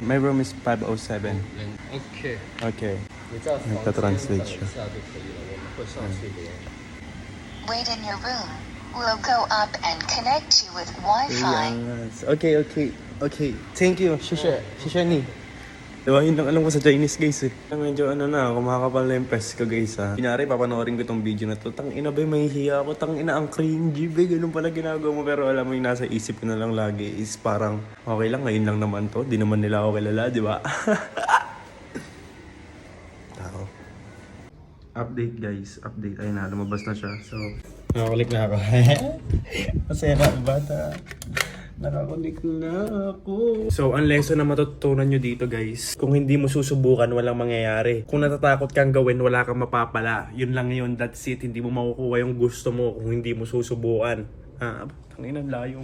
My room is 507. OK， Okay. 你在房间等 translate 一下就可以了，我们会上去连。Wait in your room. We'll go up and connect you with Wi-Fi. Yes. Okay. Thank you. Shisha ni. Diba, yun lang alam ko sa Chinese guys eh. Medyo kumakapal na yung pes ko guys ha. Kunyari, papanoorin ko tong video na to. Tangina ba, may hiya ako. Tangina, ang cringy ba. Ganun pala ginagawa mo. Pero alam mo yung nasa isip ko na lang lagi is parang, okay lang, ngayon lang naman to. Di naman nila ako kilala, di ba? Tao. Update guys. Update. Ayun na, lumabas na siya. So, nakakulik na ako. Masaya na ang bata. Nakakulik na ako. So, ang lesson na matutunan nyo dito guys, kung hindi mo susubukan, walang mangyayari. Kung natatakot kang gawin, wala kang mapapala. Yun lang yun, that's it. Hindi mo makukuha yung gusto mo kung hindi mo susubukan. Tangina, layo.